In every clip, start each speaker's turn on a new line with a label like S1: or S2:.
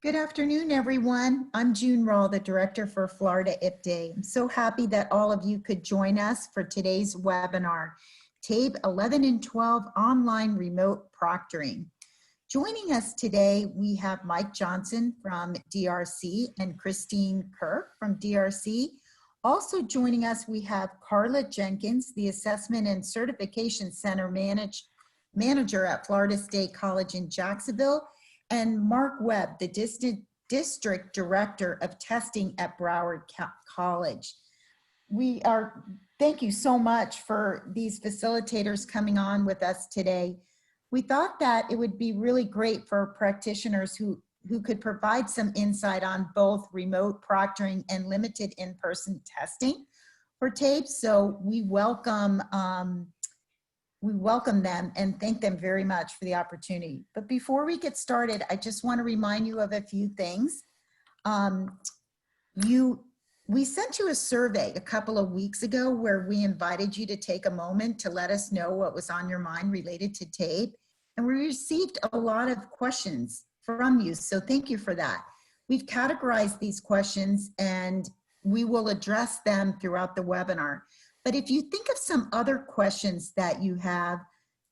S1: Good afternoon, everyone. I'm June Rawl, the Director for Florida IPDAY. I'm so happy that all of you could join us for today's webinar, Tabe 11 and 12 Online Remote Proctoring. Joining us today, we have Mike Johnson from DRC and Christine Kirk from DRC. Also joining us, we have Carla Jenkins, the Assessment and Certification Center Manager at Florida State College in Jacksonville, and Mark Webb, the District Director of Testing at Broward College. Thank you so much for these facilitators coming on with us today. We thought that it would be really great for practitioners who could provide some insight on both remote proctoring and limited in-person testing for Tabe. So we welcome them and thank them very much for the opportunity. But before we get started, I just want to remind you of a few things. We sent you a survey a couple of weeks ago where we invited you to take a moment to let us know what was on your mind related to Tabe. And we received a lot of questions from you, so thank you for that. We've categorized these questions and we will address them throughout the webinar. But if you think of some other questions that you have,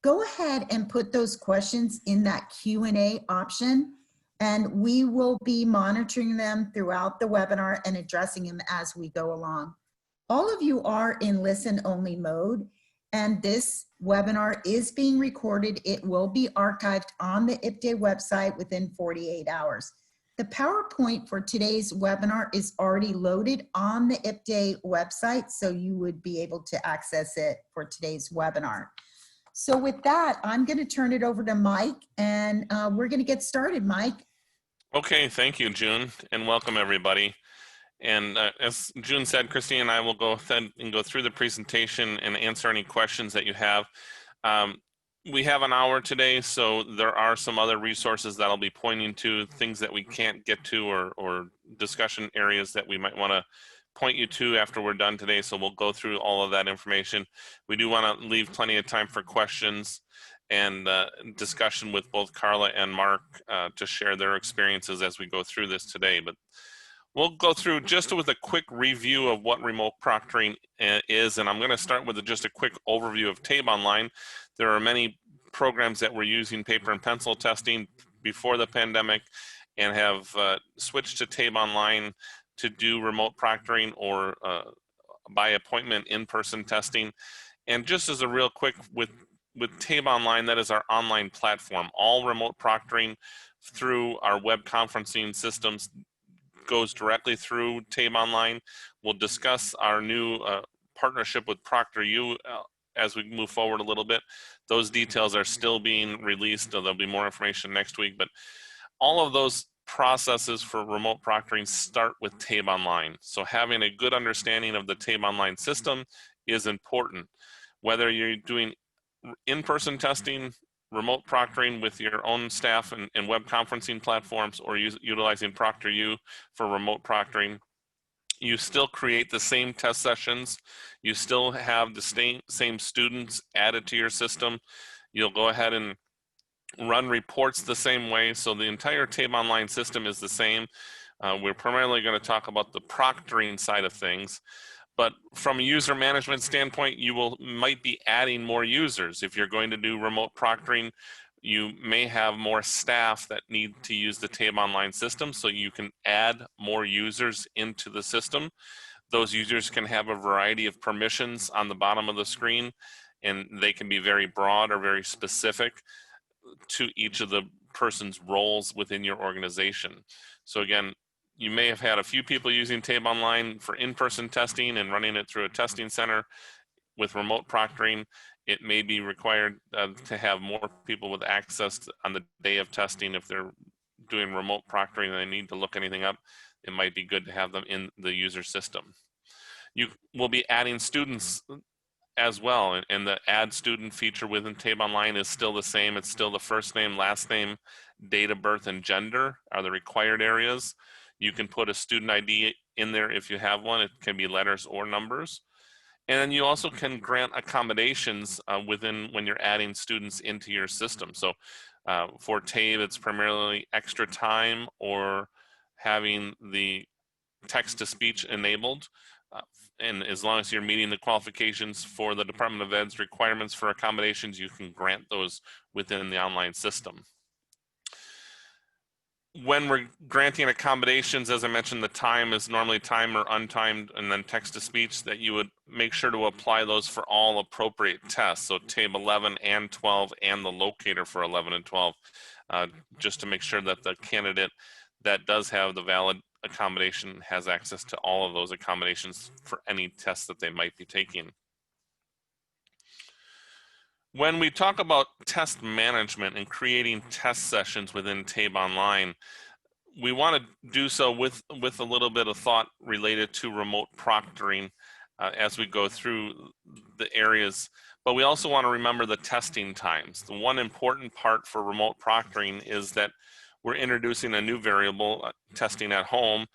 S1: go ahead and put those questions in that Q&A option, and we will be monitoring them throughout the webinar and addressing them as we go along. All of you are in listen-only mode, and this webinar is being recorded. It will be archived on the IPDAY website within 48 hours. The PowerPoint for today's webinar is already loaded on the IPDAY website, so you would be able to access it for today's webinar. So with that, I'm going to turn it over to Mike, and we're going to get started. Mike.
S2: Okay, thank you, June, and welcome everybody. And as June said, Christine and I will go ahead and go through the presentation and answer any questions that you have. We have an hour today, so there are some other resources that I'll be pointing to, things that we can't get to or discussion areas that we might want to point you to after we're done today. So we'll go through all of that information. We do want to leave plenty of time for questions and discussion with both Carla and Mark to share their experiences as we go through this today. But we'll go through just with a quick review of what remote proctoring is, and I'm going to start with just a quick overview of Tabe Online. There are many programs that were using paper and pencil testing before the pandemic and have switched to Tabe Online to do remote proctoring or by appointment in-person testing. And just as a real quick, with Tabe Online, that is our online platform. All remote proctoring through our web conferencing systems goes directly through Tabe Online. We'll discuss our new partnership with ProctorU as we move forward a little bit. Those details are still being released. There'll be more information next week, but all of those processes for remote proctoring start with Tabe Online. So having a good understanding of the Tabe Online system is important. Whether you're doing in-person testing, remote proctoring with your own staff and web conferencing platforms, or utilizing ProctorU for remote proctoring, you still create the same test sessions. You still have the same students added to your system. You'll go ahead and run reports the same way. So the entire Tabe Online system is the same. We're primarily going to talk about the proctoring side of things. But from a user management standpoint, you might be adding more users. If you're going to do remote proctoring, you may have more staff that need to use the Tabe Online system, so you can add more users into the system. Those users can have a variety of permissions on the bottom of the screen, and they can be very broad or very specific to each of the person's roles within your organization. So again, you may have had a few people using Tabe Online for in-person testing and running it through a testing center. With remote proctoring, it may be required to have more people with access on the day of testing. If they're doing remote proctoring and they need to look anything up, it might be good to have them in the user system. You will be adding students as well, and the add student feature within Tabe Online is still the same. It's still the first name, last name, date of birth, and gender are the required areas. You can put a student ID in there if you have one. It can be letters or numbers. And then you also can grant accommodations within when you're adding students into your system. So for Tabe, it's primarily extra time or having the text-to-speech enabled. And as long as you're meeting the qualifications for the Department of Ed's requirements for accommodations, you can grant those within the online system. When we're granting accommodations, as I mentioned, the time is normally time or untimed, and then text-to-speech, that you would make sure to apply those for all appropriate tests. So Tabe 11 and 12 and the locator for 11 and 12, just to make sure that the candidate that does have the valid accommodation has access to all of those accommodations for any tests that they might be taking. When we talk about test management and creating test sessions within Tabe Online, we want to do so with a little bit of thought related to remote proctoring as we go through the areas, but we also want to remember the testing times. The one important part for remote proctoring is that we're introducing a new variable, testing at home,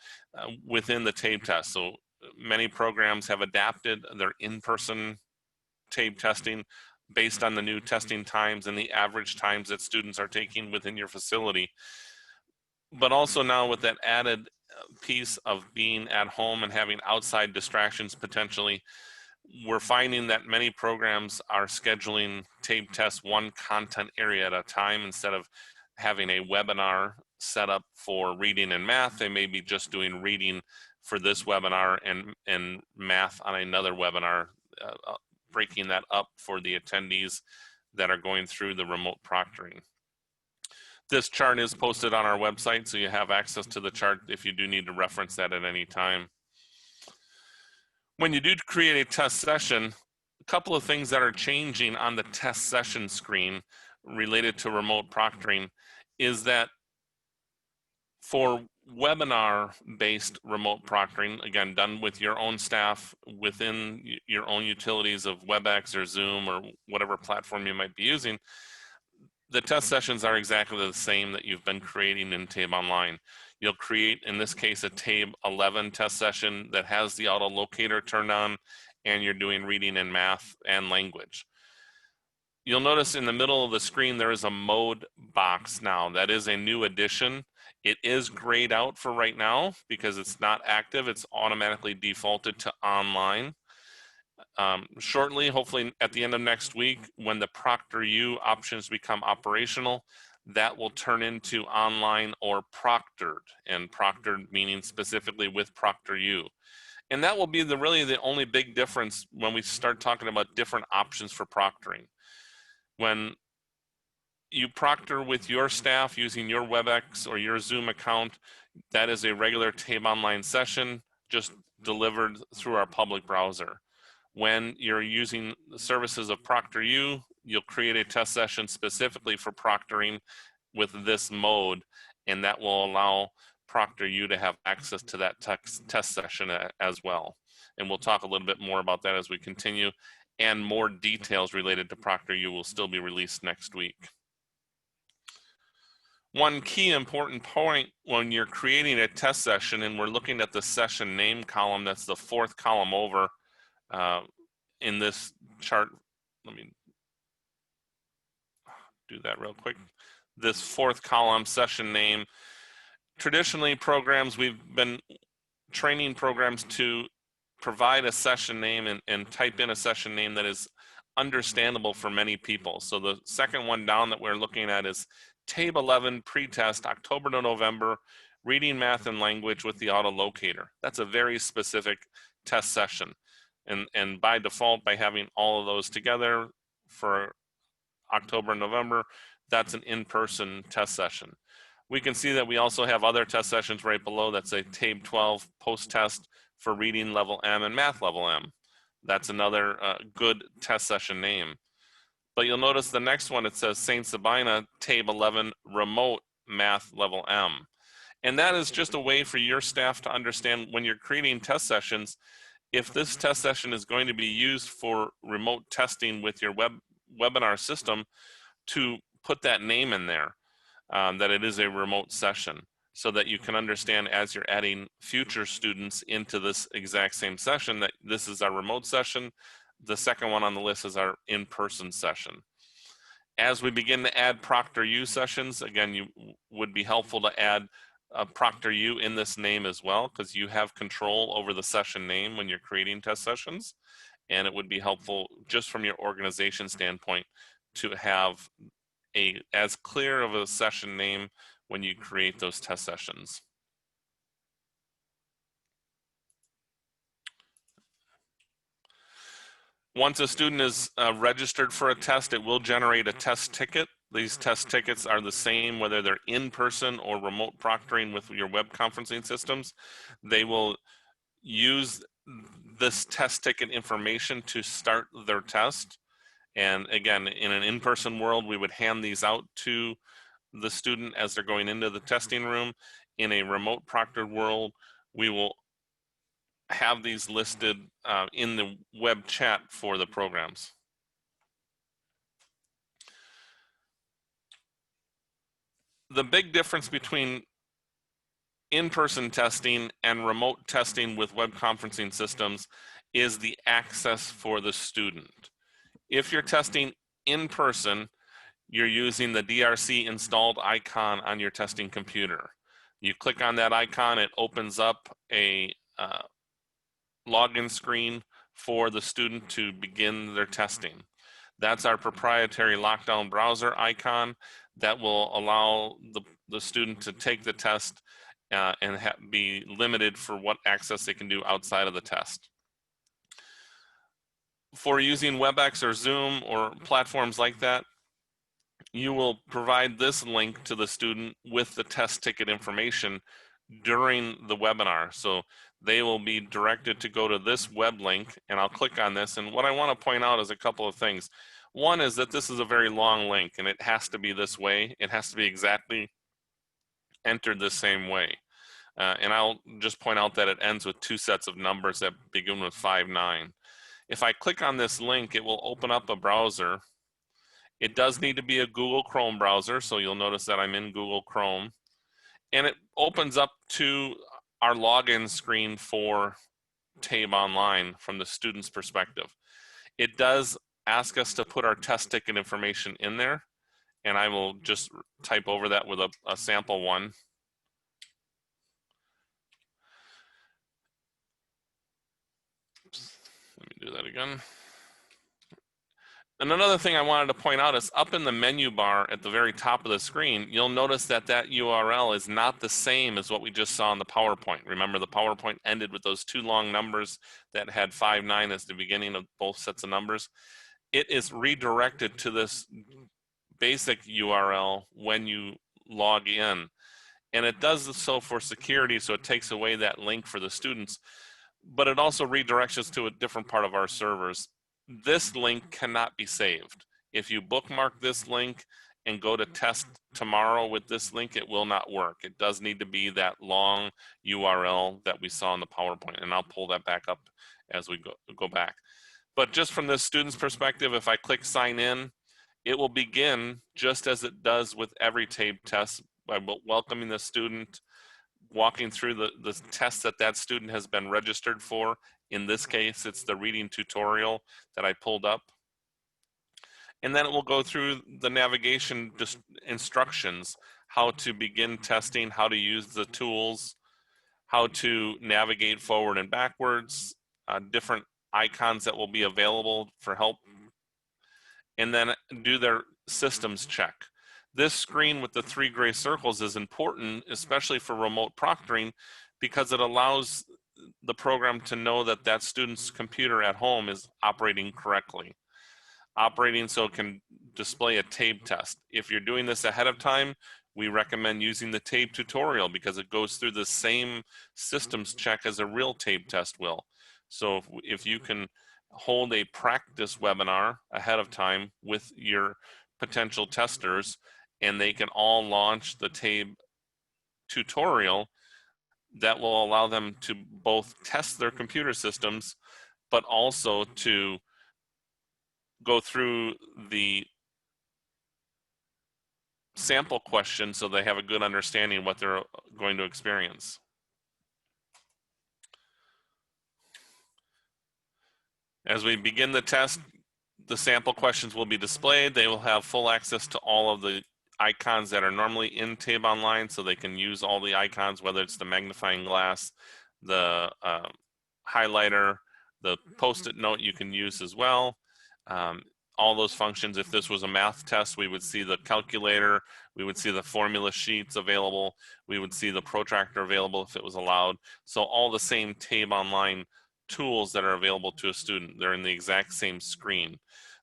S2: within the Tabe test. So many programs have adapted their in-person Tabe testing based on the new testing times and the average times that students are taking within your facility. But also now with that added piece of being at home and having outside distractions potentially, we're finding that many programs are scheduling Tabe tests one content area at a time instead of having a webinar set up for reading and math. They may be just doing reading for this webinar and math on another webinar, breaking that up for the attendees that are going through the remote proctoring. This chart is posted on our website, so you have access to the chart if you do need to reference that at any time. When you do create a test session, a couple of things that are changing on the test session screen related to remote proctoring is that for webinar-based remote proctoring, again, done with your own staff within your own utilities of WebEx or Zoom or whatever platform you might be using, the test sessions are exactly the same that you've been creating in Tabe Online. You'll create, in this case, a Tabe 11 test session that has the auto locator turned on, and you're doing reading and math and language. You'll notice in the middle of the screen there is a mode box now. That is a new addition. It is grayed out for right now because it's not active. It's automatically defaulted to online. Shortly, hopefully at the end of next week, when the ProctorU options become operational, that will turn into online or proctored, and proctored meaning specifically with ProctorU. And that will be really the only big difference when we start talking about different options for proctoring. When you proctor with your staff using your WebEx or your Zoom account, that is a regular Tabe Online session just delivered through our public browser. When you're using the services of ProctorU, you'll create a test session specifically for proctoring with this mode, and that will allow ProctorU to have access to that test session as well. And we'll talk a little bit more about that as we continue, and more details related to ProctorU will still be released next week. One key important point when you're creating a test session, and we're looking at the session name column, that's the fourth column over in this chart. Let me do that real quick. This fourth column, session name. Traditionally, programs, we've been training programs to provide a session name and type in a session name that is understandable for many people. So the second one down that we're looking at is Tabe 11 pretest, October to November, reading, math, and language with the auto locator. That's a very specific test session. And by default, by having all of those together for October and November, that's an in-person test session. We can see that we also have other test sessions right below. That's a Tabe 12 post-test for reading level M and math level M. That's another good test session name. But you'll notice the next one, it says St. Sabina Tabe 11 remote math level M. And that is just a way for your staff to understand when you're creating test sessions, if this test session is going to be used for remote testing with your webinar system, to put that name in there, that it is a remote session, so that you can understand as you're adding future students into this exact same session that this is our remote session. The second one on the list is our in-person session. As we begin to add ProctorU sessions, again, you would be helpful to add ProctorU in this name as well, because you have control over the session name when you're creating test sessions. And it would be helpful just from your organization standpoint to have as clear of a session name when you create those test sessions. Once a student is registered for a test, it will generate a test ticket. These test tickets are the same whether they're in person or remote proctoring with your web conferencing systems. They will use this test ticket information to start their test. And again, in an in-person world, we would hand these out to the student as they're going into the testing room. In a remote proctored world, we will have these listed in the web chat for the programs. The big difference between in-person testing and remote testing with web conferencing systems is the access for the student. If you're testing in person, you're using the DRC installed icon on your testing computer. You click on that icon, it opens up a login screen for the student to begin their testing. That's our proprietary lockdown browser icon that will allow the student to take the test and be limited for what access they can do outside of the test. For using WebEx or Zoom or platforms like that, you will provide this link to the student with the test ticket information during the webinar. So they will be directed to go to this web link, and I'll click on this. And what I want to point out is a couple of things. One is that this is a very long link, and it has to be this way. It has to be exactly entered the same way. And I'll just point out that it ends with 2 sets of numbers that begin with 59. If I click on this link, it will open up a browser. It does need to be a Google Chrome browser, so you'll notice that I'm in Google Chrome. And it opens up to our login screen for Tabe Online from the student's perspective. It does ask us to put our test ticket information in there, and I will just type over that with a sample one. Let me do that again. And another thing I wanted to point out is up in the menu bar at the very top of the screen, you'll notice that that URL is not the same as what we just saw in the PowerPoint. Remember, the PowerPoint ended with those 2 long numbers that had 59 as the beginning of both sets of numbers. It is redirected to this basic URL when you log in. And it does so for security, so it takes away that link for the students, but it also redirects us to a different part of our servers. This link cannot be saved. If you bookmark this link and go to test tomorrow with this link, it will not work. It does need to be that long URL that we saw in the PowerPoint, and I'll pull that back up as we go back. But just from the student's perspective, if I click sign in, it will begin just as it does with every Tabe test by welcoming the student, walking through the test that student has been registered for. In this case, it's the reading tutorial that I pulled up. And then it will go through the navigation instructions, how to begin testing, how to use the tools, how to navigate forward and backwards, different icons that will be available for help, and then do their systems check. This screen with the 3 gray circles is important, especially for remote proctoring, because it allows the program to know that that student's computer at home is operating correctly. Operating so it can display a Tabe test. If you're doing this ahead of time, we recommend using the Tabe tutorial because it goes through the same systems check as a real Tabe test will. So if you can hold a practice webinar ahead of time with your potential testers, and they can all launch the Tabe tutorial, that will allow them to both test their computer systems, but also to go through the sample question so they have a good understanding of what they're going to experience. As we begin the test, the sample questions will be displayed. They will have full access to all of the icons that are normally in Tabe Online, so they can use all the icons, whether it's the magnifying glass, the highlighter, the post-it note you can use as well. All those functions. If this was a math test, we would see the calculator, we would see the formula sheets available, we would see the protractor available if it was allowed. So all the same Tabe Online tools that are available to a student, they're in the exact same screen.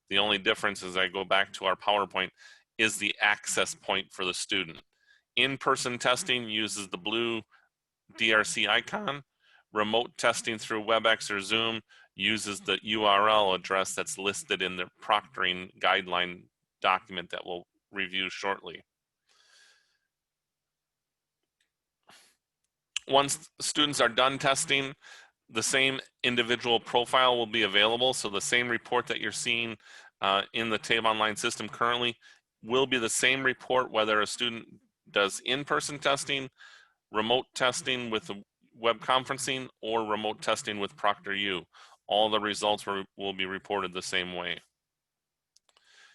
S2: The only difference, as I go back to our PowerPoint, is the access point for the student. In-person testing uses the blue DRC icon. Remote testing through WebEx or Zoom uses the URL address that's listed in the proctoring guideline document that we'll review shortly. Once students are done testing, the same individual profile will be available. So the same report that you're seeing in the Tabe Online system currently will be the same report whether a student does in-person testing, remote testing with web conferencing, or remote testing with ProctorU. All the results will be reported the same way.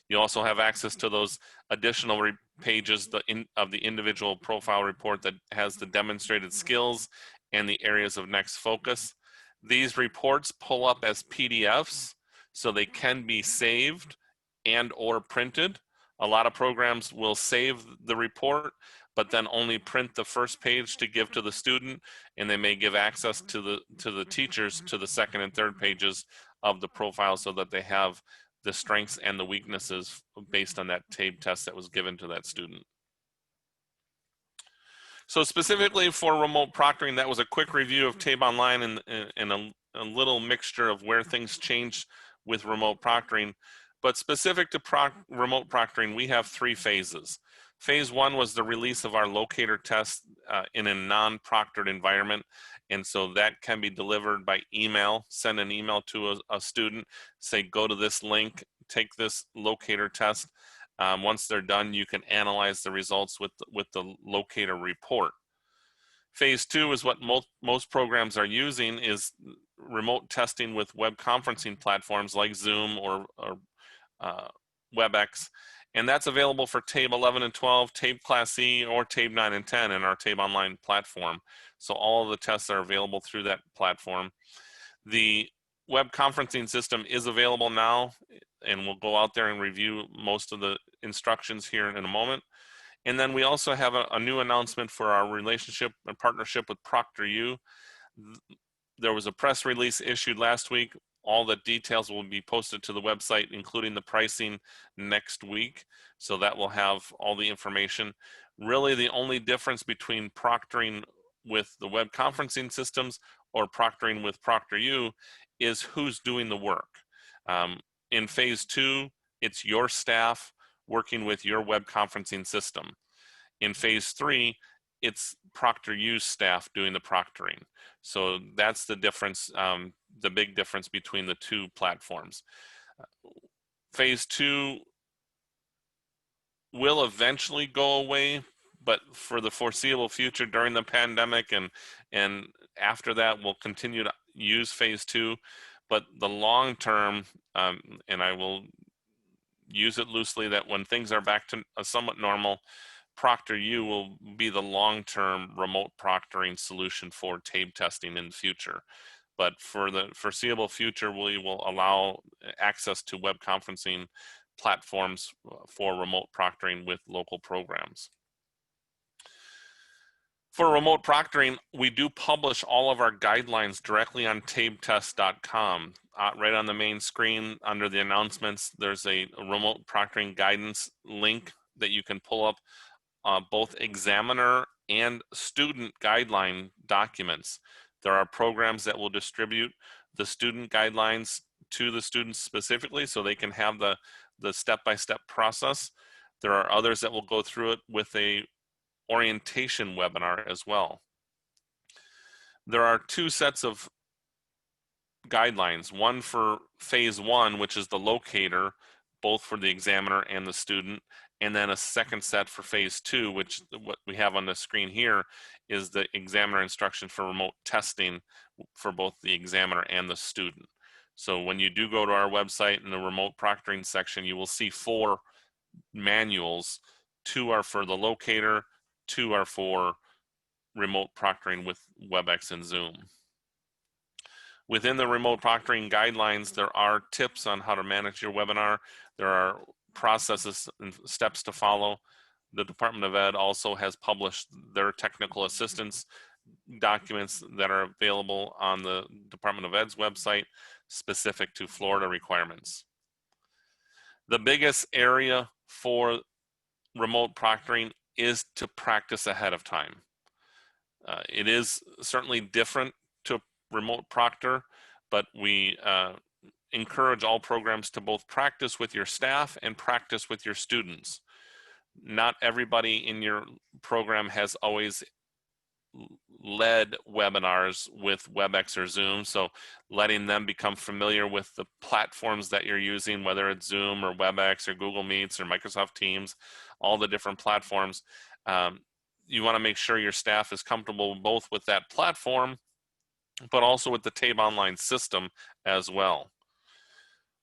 S2: You also have access to those additional pages of the individual profile report that has the demonstrated skills and the areas of next focus. These reports pull up as PDFs, so they can be saved and or printed. A lot of programs will save the report, but then only print the first page to give to the student, and they may give access to the teachers to the second and third pages of the profile so that they have the strengths and the weaknesses based on that Tabe test that was given to that student. So specifically for remote proctoring, that was a quick review of Tabe Online and a little mixture of where things changed with remote proctoring. But specific to remote proctoring, we have 3 phases. Phase 1 was the release of our locator test in a non-proctored environment. And so that can be delivered by email. Send an email to a student, say, go to this link, take this locator test. Once they're done, you can analyze the results with the locator report. Phase 2 is what most programs are using, is remote testing with web conferencing platforms like Zoom or WebEx. And that's available for Tabe 11 and 12, Tabe Class C, or Tabe 9 and 10 in our Tabe Online platform. So all of the tests are available through that platform. The web conferencing system is available now, and we'll go out there and review most of the instructions here in a moment. And then we also have a new announcement for our relationship and partnership with ProctorU. There was a press release issued last week. All the details will be posted to the website, including the pricing, next week. So that will have all the information. Really, the only difference between proctoring with the web conferencing systems or proctoring with ProctorU is who's doing the work. In phase 2, it's your staff working with your web conferencing system. In phase 3, it's ProctorU's staff doing the proctoring. So that's the difference, the big difference between the 2 platforms. Phase 2 will eventually go away, but for the foreseeable future during the pandemic and after that, we'll continue to use phase 2. But the long term, and I will use it loosely, that when things are back to a somewhat normal, ProctorU will be the long-term remote proctoring solution for Tabe testing in the future. But for the foreseeable future, we will allow access to web conferencing platforms for remote proctoring with local programs. For remote proctoring, we do publish all of our guidelines directly on tabetest.com. Right on the main screen under the announcements, there's a remote proctoring guidance link that you can pull up both examiner and student guideline documents. There are programs that will distribute the student guidelines to the students specifically so they can have the step-by-step process. There are others that will go through it with a orientation webinar as well. There are 2 sets of guidelines, one for phase 1, which is the locator, both for the examiner and the student, and then a second set for phase 2, which what we have on the screen here is the examiner instruction for remote testing for both the examiner and the student. So when you do go to our website in the remote proctoring section, you will see 4 manuals. 2 are for the locator, 2 are for remote proctoring with WebEx and Zoom. Within the remote proctoring guidelines, there are tips on how to manage your webinar. There are processes and steps to follow. The Department of Ed also has published their technical assistance documents that are available on the Department of Ed's website specific to Florida requirements. The biggest area for remote proctoring is to practice ahead of time. It is certainly different to remote proctor, but we encourage all programs to both practice with your staff and practice with your students. Not everybody in your program has always led webinars with WebEx or Zoom, so letting them become familiar with the platforms that you're using, whether it's Zoom or WebEx or Google Meets or Microsoft Teams, all the different platforms. You want to make sure your staff is comfortable both with that platform, but also with the Tabe online system as well.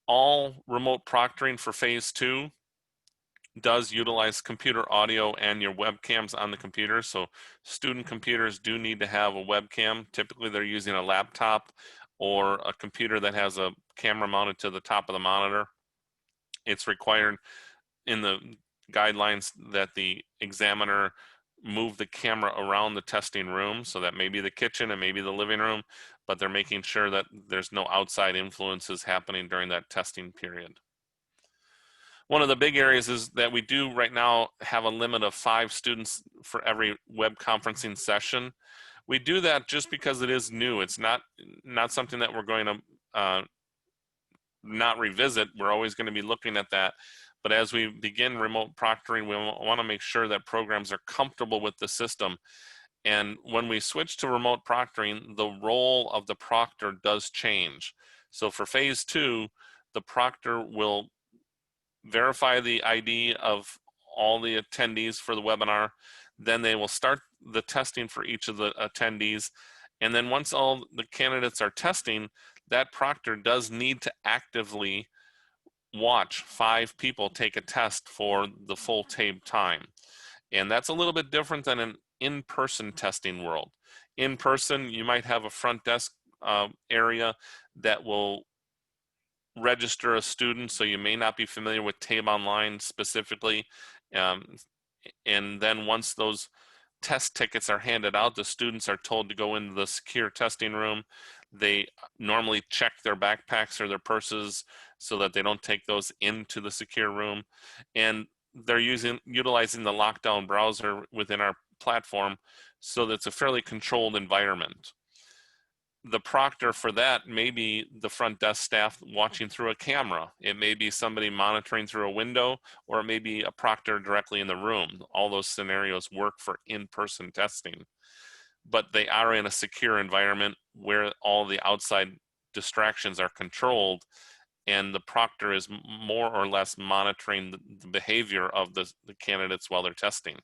S2: All remote proctoring for phase 2 does utilize computer audio and your webcams on the computer. So student computers do need to have a webcam. Typically they're using a laptop or a computer that has a camera mounted to the top of the monitor. It's required in the guidelines that the examiner move the camera around the testing room, so that may be the kitchen and maybe the living room, but they're making sure that there's no outside influences happening during that testing period. One of the big areas is that we do right now have a limit of 5 students for every web conferencing session. We do that just because it is new. It's not something that we're going to not revisit. We're always going to be looking at that. But as we begin remote proctoring, we want to make sure that programs are comfortable with the system. And when we switch to remote proctoring, the role of the proctor does change. So for phase 2, the proctor will verify the ID of all the attendees for the webinar. Then they will start the testing for each of the attendees. And then once all the candidates are testing, that proctor does need to actively watch 5 people take a test for the full Tabe time. And that's a little bit different than an in-person testing world. In person, you might have a front desk area that will register a student, so you may not be familiar with Tabe Online specifically. And then once those test tickets are handed out, the students are told to go into the secure testing room. They normally check their backpacks or their purses so that they don't take those into the secure room. And they're utilizing the lockdown browser within our platform, so that it's a fairly controlled environment. The proctor for that may be the front desk staff watching through a camera. It may be somebody monitoring through a window, or it may be a proctor directly in the room. All those scenarios work for in-person testing, but they are in a secure environment where all the outside distractions are controlled, and the proctor is more or less monitoring the behavior of the candidates while they're testing.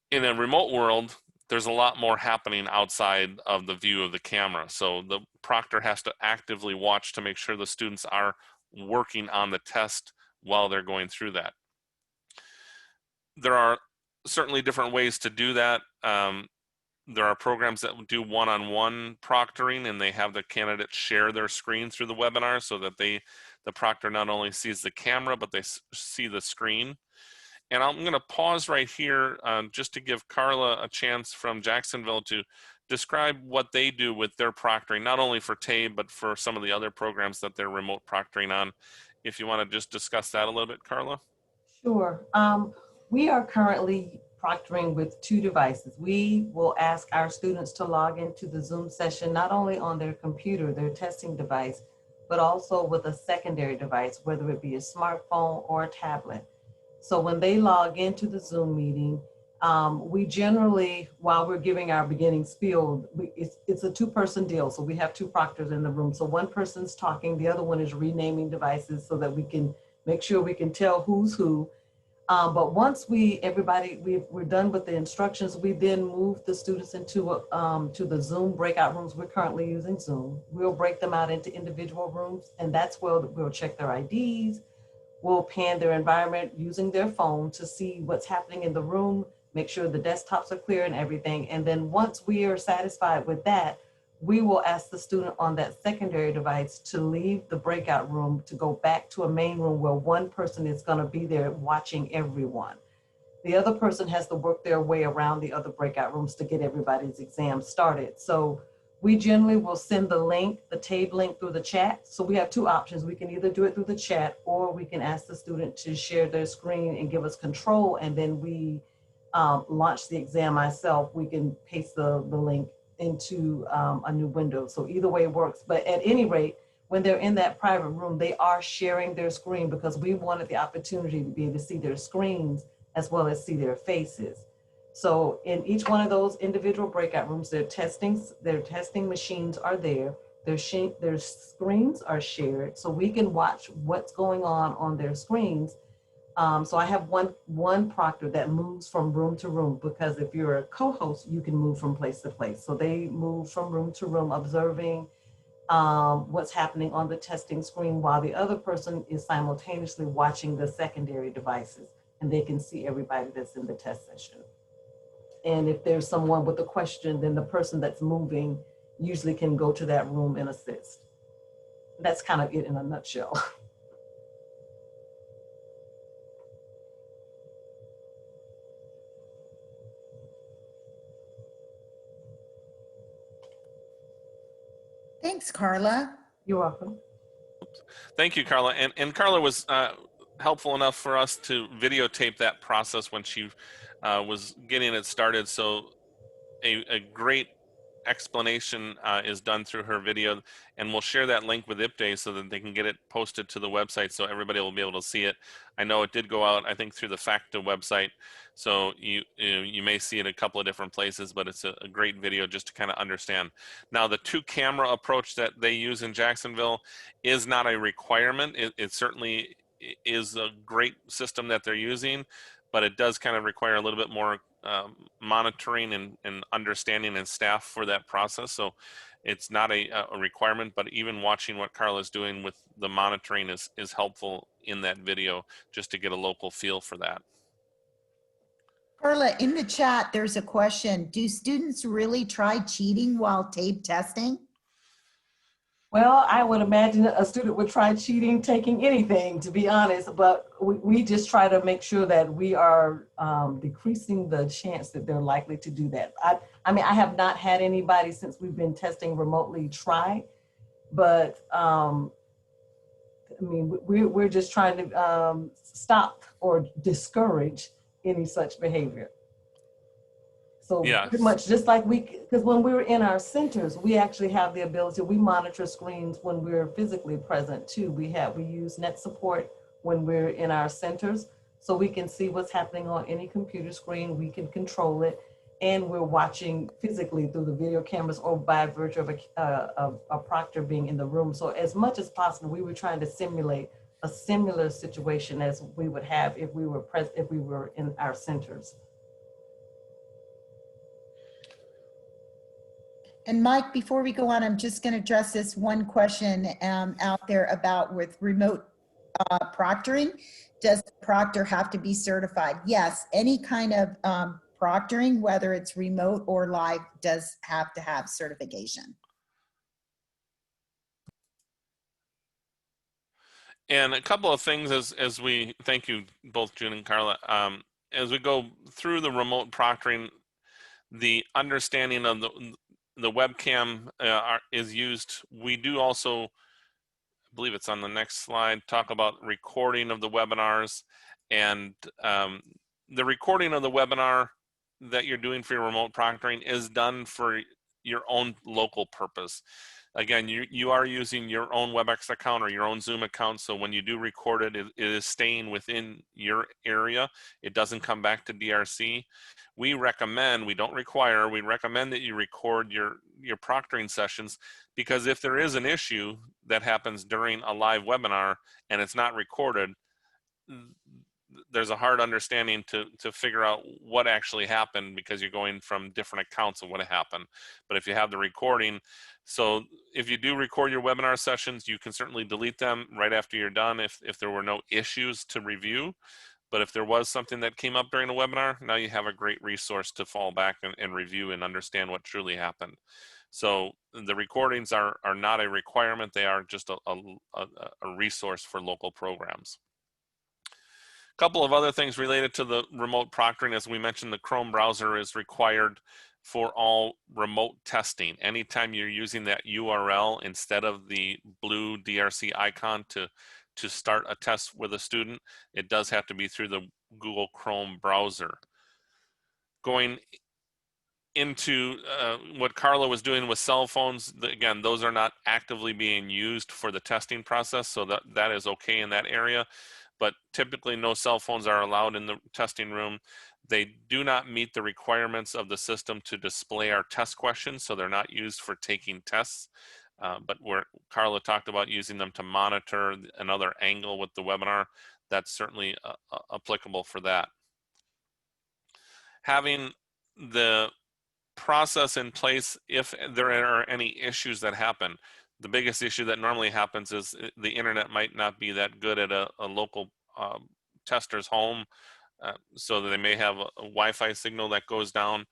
S2: In a remote world, there's a lot more happening outside of the view of the camera. So the proctor has to actively watch to make sure the students are working on the test while they're going through that. There are certainly different ways to do that. There are programs that do one-on-one proctoring, and they have the candidates share their screen through the webinar so that the proctor not only sees the camera, but they see the screen. And I'm going to pause right here just to give Carla a chance from Jacksonville to describe what they do with their proctoring, not only for Tabe, but for some of the other programs that they're remote proctoring on. If you want to just discuss that a little bit, Carla.
S3: Sure. We are currently proctoring with 2 devices. We will ask our students to log into the Zoom session, not only on their computer, their testing device, but also with a secondary device, whether it be a smartphone or a tablet. So when they log into the Zoom meeting, we generally, while we're giving our beginning spiel, it's a 2-person deal. So we have 2 proctors in the room. So one person's talking, the other one is renaming devices so that we can make sure we can tell who's who. But once we're done with the instructions, we then move the students into to the Zoom breakout rooms. We're currently using Zoom. We'll break them out into individual rooms, and that's where we'll check their IDs. We'll pan their environment using their phone to see what's happening in the room, make sure the desktops are clear and everything. And then once we are satisfied with that, we will ask the student on that secondary device to leave the breakout room to go back to a main room where one person is going to be there watching everyone. The other person has to work their way around the other breakout rooms to get everybody's exam started. So we generally will send the link, the Tabe link, through the chat. So we have two options. We can either do it through the chat, or we can ask the student to share their screen and give us control, and then we launch the exam myself. We can paste the link into a new window. So either way works. But at any rate, when they're in that private room, they are sharing their screen, because we wanted the opportunity to be able to see their screens as well as see their faces. So in each one of those individual breakout rooms, their testing machines are there. Their screens are shared, so we can watch what's going on their screens. So I have one proctor that moves from room to room, because if you're a co-host, you can move from place to place. So they move from room to room, observing what's happening on the testing screen, while the other person is simultaneously watching the secondary devices, and they can see everybody that's in the test session. And if there's someone with a question, then the person that's moving usually can go to that room and assist. That's kind of it in a nutshell.
S1: Thanks, Carla.
S3: You're welcome.
S2: Thank you, Carla. And Carla was helpful enough for us to videotape that process when she was getting it started. So a great explanation is done through her video, and we'll share that link with IPDAY so that they can get it posted to the website so everybody will be able to see it. I know it did go out, I think, through the FACTA website, so you may see it a couple of different places, but it's a great video just to kind of understand. Now, the 2-camera approach that they use in Jacksonville is not a requirement. It certainly is a great system that they're using, but it does kind of require a little bit more monitoring and understanding and staff for that process. So it's not a requirement, but even watching what Carla's doing with the monitoring is helpful in that video, just to get a local feel for that.
S1: Carla, in the chat, there's a question. Do students really try cheating while tape testing?
S3: Well, I would imagine a student would try cheating, taking anything, to be honest, but we just try to make sure that we are decreasing the chance that they're likely to do that. I mean, I have not had anybody since we've been testing remotely try, but I mean, we're just trying to stop or discourage any such behavior. So
S2: yes,
S3: pretty much just like because when we're in our centers, we actually have the ability, we monitor screens when we're physically present too. We use net support when we're in our centers, so we can see what's happening on any computer screen, we can control it, and we're watching physically through the video cameras or by virtue of a proctor being in the room. So as much as possible, we were trying to simulate a similar situation as we would have if we were in our centers.
S1: And Mike, before we go on, I'm just going to address this one question out there about with remote proctoring. Does the proctor have to be certified? Yes, any kind of proctoring, whether it's remote or live, does have to have certification.
S2: and a couple of things as we thank you both, June and Carla. As we go through the remote proctoring, the understanding of the webcam is used. We do also, I believe it's on the next slide, talk about recording of the webinars, and the recording of the webinar that you're doing for your remote proctoring is done for your own local purpose. Again, you are using your own WebEx account or your own Zoom account, so when you do record it, it is staying within your area. It doesn't come back to DRC. We recommend, we don't require, we recommend that you record your proctoring sessions, because if there is an issue that happens during a live webinar and it's not recorded, there's a hard understanding to figure out what actually happened, because you're going from different accounts of what happened. But if you have the recording, so if you do record your webinar sessions, you can certainly delete them right after you're done if there were no issues to review. But if there was something that came up during the webinar, now you have a great resource to fall back and review and understand what truly happened. So the recordings are not a requirement. They are just a resource for local programs. A couple of other things related to the remote proctoring. As we mentioned, the Chrome browser is required for all remote testing. Anytime you're using that URL instead of the blue DRC icon to start a test with a student, it does have to be through the Google Chrome browser. Going into what Carla was doing with cell phones, again, those are not actively being used for the testing process, so that is okay in that area. But typically no cell phones are allowed in the testing room. They do not meet the requirements of the system to display our test questions, so they're not used for taking tests. But where Carla talked about using them to monitor another angle with the webinar, that's certainly applicable for that. Having the process in place if there are any issues that happen. The biggest issue that normally happens is the internet might not be that good at a local tester's home, so that they may have a Wi-Fi signal that goes down.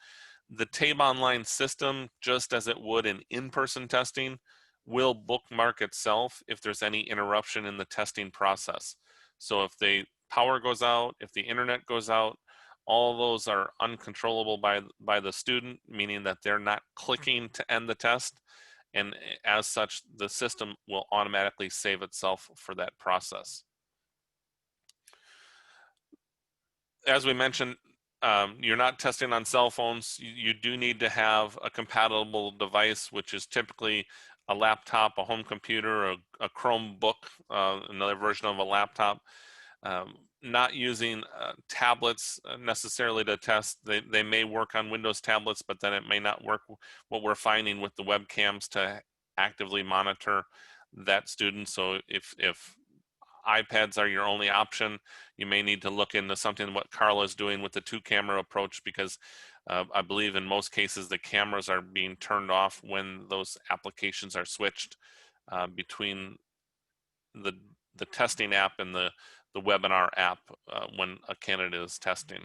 S2: The Tabe Online system, just as it would in in-person testing, will bookmark itself if there's any interruption in the testing process. So if the power goes out, if the internet goes out, all those are uncontrollable by the student, meaning that they're not clicking to end the test. And as such, the system will automatically save itself for that process. As we mentioned, you're not testing on cell phones. You do need to have a compatible device, which is typically a laptop, a home computer, a Chromebook, another version of a laptop. Not using tablets necessarily to test. They may work on Windows tablets, but then it may not work. What we're finding with the webcams to actively monitor that student. So if iPads are your only option, you may need to look into something what Carla is doing with the 2-camera approach, because I believe in most cases the cameras are being turned off when those applications are switched between the testing app and the webinar app when a candidate is testing.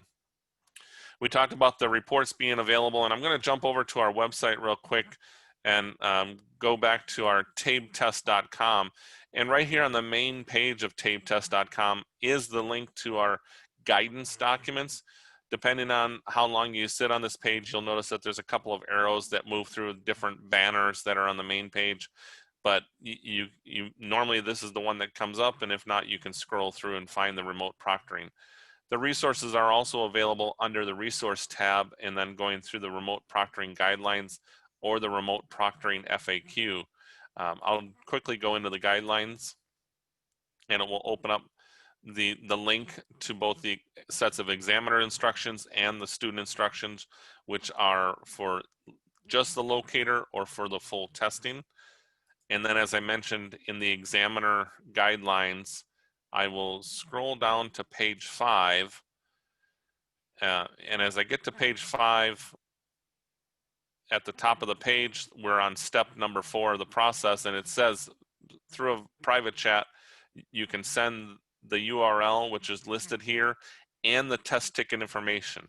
S2: We talked about the reports being available, and I'm going to jump over to our website real quick and go back to our tabetest.com. And right here on the main page of tabetest.com is the link to our guidance documents. Depending on how long you sit on this page, you'll notice that there's a couple of arrows that move through different banners that are on the main page. But you normally this is the one that comes up, and if not, you can scroll through and find the remote proctoring. The resources are also available under the resource tab, and then going through the remote proctoring guidelines or the remote proctoring FAQ. I'll quickly go into the guidelines, and it will open up the link to both the sets of examiner instructions and the student instructions, which are for just the locator or for the full testing. And then, as I mentioned in the examiner guidelines, I will scroll down to page 5. And as I get to page 5, at the top of the page, we're on step number 4 of the process, and it says through a private chat, you can send the URL, which is listed here, and the test ticket information.